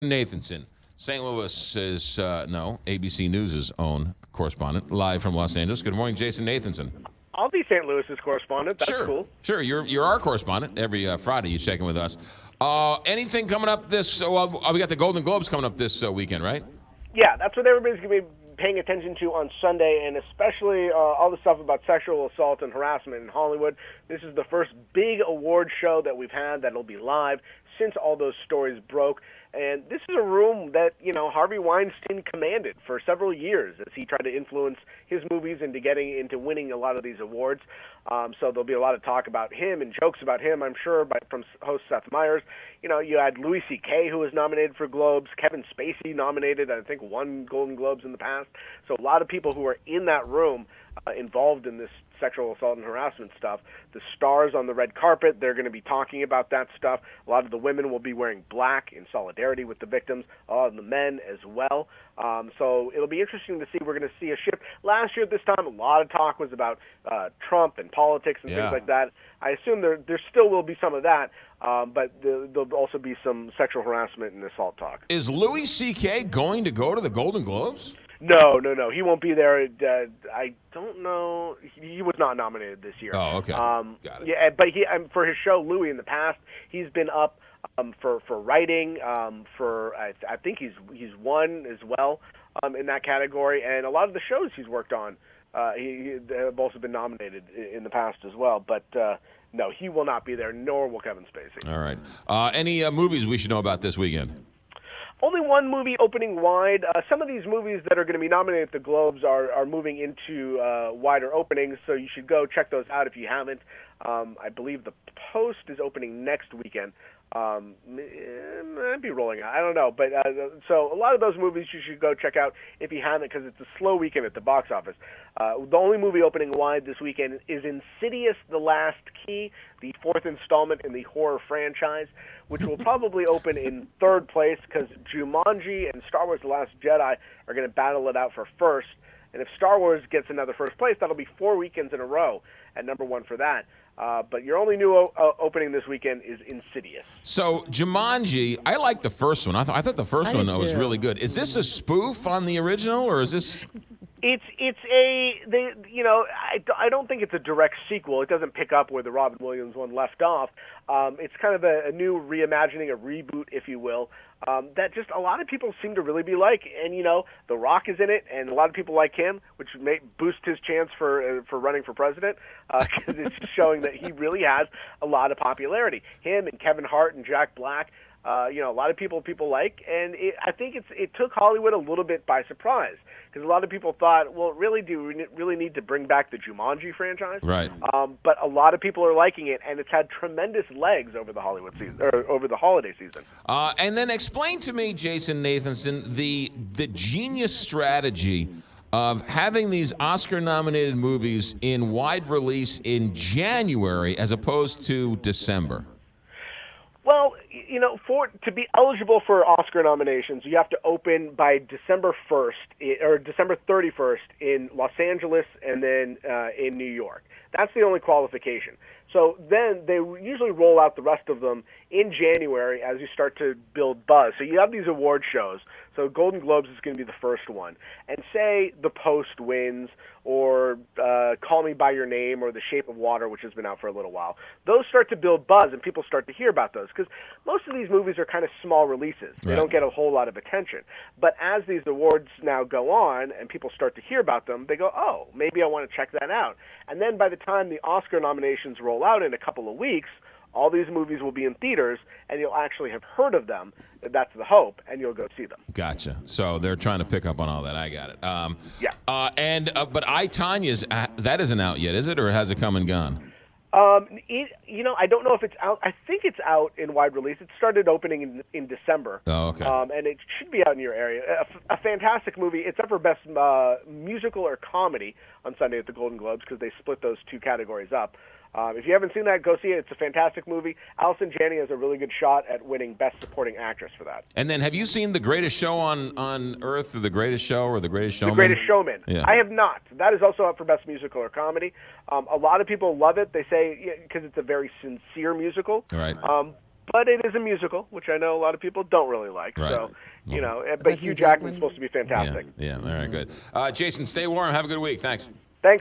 Nathanson, St. Louis's, no, ABC News' own correspondent, live from Los Angeles. Good morning, Jason Nathanson. I'll be St. Louis's correspondent. That's cool. Sure. You're our correspondent. Every Friday you check in with us. Anything coming up this? Well, we got the Golden Globes coming up this weekend, right? Yeah, that's what everybody's going to be paying attention to on Sunday, and especially all the stuff about sexual assault and harassment in Hollywood. This is the first big award show that we've had that'll be live since all those stories broke. And this is a room that, Harvey Weinstein commanded for several years as he tried to influence his movies into winning a lot of these awards. So there'll be a lot of talk about him and jokes about him, I'm sure, from host Seth Meyers. You had Louis C.K., who was nominated for Globes, Kevin Spacey nominated, I think, won Golden Globes in the past. So a lot of people who are in that room involved in this sexual assault and harassment stuff. The stars on the red carpet, they're going to be talking about that stuff. A lot of the women will be wearing black in solidarity with the victims, a lot of the men as well. So it'll be interesting to see. We're going to see a shift. Last year at this time, a lot of talk was about Trump and politics and things like that. I assume there still will be some of that, but there'll also be some sexual harassment and assault talk. Is Louis C.K. going to go to the Golden Globes? No. He won't be there. I don't know. He was not nominated this year. Oh, okay. Got it. Yeah, but for his show, Louis, in the past, he's been up for writing. I think he's won as well in that category, and a lot of the shows he's worked on, he have also been nominated in the past as well. But no, he will not be there, nor will Kevin Spacey. All right. Any movies we should know about this weekend? Only one movie opening wide. Some of these movies that are going to be nominated at the Globes are moving into wider openings, so you should go check those out if you haven't. I believe The Post is opening next weekend. Might be rolling out. I don't know. But so a lot of those movies you should go check out if you haven't, because it's a slow weekend at the box office. The only movie opening wide this weekend is Insidious: The Last Key, the fourth installment in the horror franchise, which will probably open in third place because Jumanji and Star Wars: The Last Jedi are going to battle it out for first. And if Star Wars gets another first place, that'll be 4 weekends in a row at number one for that. But your only new opening this weekend is Insidious. So Jumanji, I like the first one. I thought the first one was really good. Is this a spoof on the original, or is this? I don't think it's a direct sequel. It doesn't pick up where the Robin Williams one left off. It's kind of a new reimagining, a reboot, if you will, that just a lot of people seem to really be like. And, The Rock is in it, and a lot of people like him, which may boost his chance for running for president, because it's showing that he really has a lot of popularity. Him and Kevin Hart and Jack Black, a lot of people like, and I think it took Hollywood a little bit by surprise, because a lot of people thought, well, really, do we really need to bring back the Jumanji franchise? Right. But a lot of people are liking it, and it's had tremendous legs over the Hollywood season, or over the holiday season. And then explain to me, Jason Nathanson, the genius strategy of having these Oscar-nominated movies in wide release in January as opposed to December. Well, to be eligible for Oscar nominations, you have to open by December 1st or December 31st in Los Angeles and then in New York. That's the only qualification. So then they usually roll out the rest of them in January as you start to build buzz. So you have these award shows. So Golden Globes is going to be the first one. And say The Post wins, or Call Me By Your Name, or The Shape of Water, which has been out for a little while. Those start to build buzz, and people start to hear about those, because most of these movies are kind of small releases. They don't get a whole lot of attention. But as these awards now go on, and people start to hear about them, they go, oh, maybe I want to check that out. And then by the time the Oscar nominations roll out in a couple of weeks, all these movies will be in theaters, and you'll actually have heard of them. That's the hope, and you'll go see them. Gotcha. So they're trying to pick up on all that. I got it. Yeah. But I, Tanya's, that isn't out yet, is it, or has it come and gone? I don't know if it's out. I think it's out in wide release. It started opening in December. Oh, okay. And it should be out in your area. A fantastic movie. It's up for Best Musical or Comedy on Sunday at the Golden Globes, because they split those two categories up. If you haven't seen that, go see it. It's a fantastic movie. Allison Janney has a really good shot at winning Best Supporting Actress for that. And then have you seen The Greatest Show on Earth, or The Greatest Show, or The Greatest Showman? The Greatest Showman. Yeah. I have not. That is also up for Best Musical or Comedy. A lot of people love it. They say because it's a very sincere musical. Right. but it is a musical, which I know a lot of people don't really like. Right. So, you know, that but Hugh Hugh Jackman's Jackman? supposed to be fantastic. Yeah. All right. Good. Jason, stay warm. Have a good week. Thanks.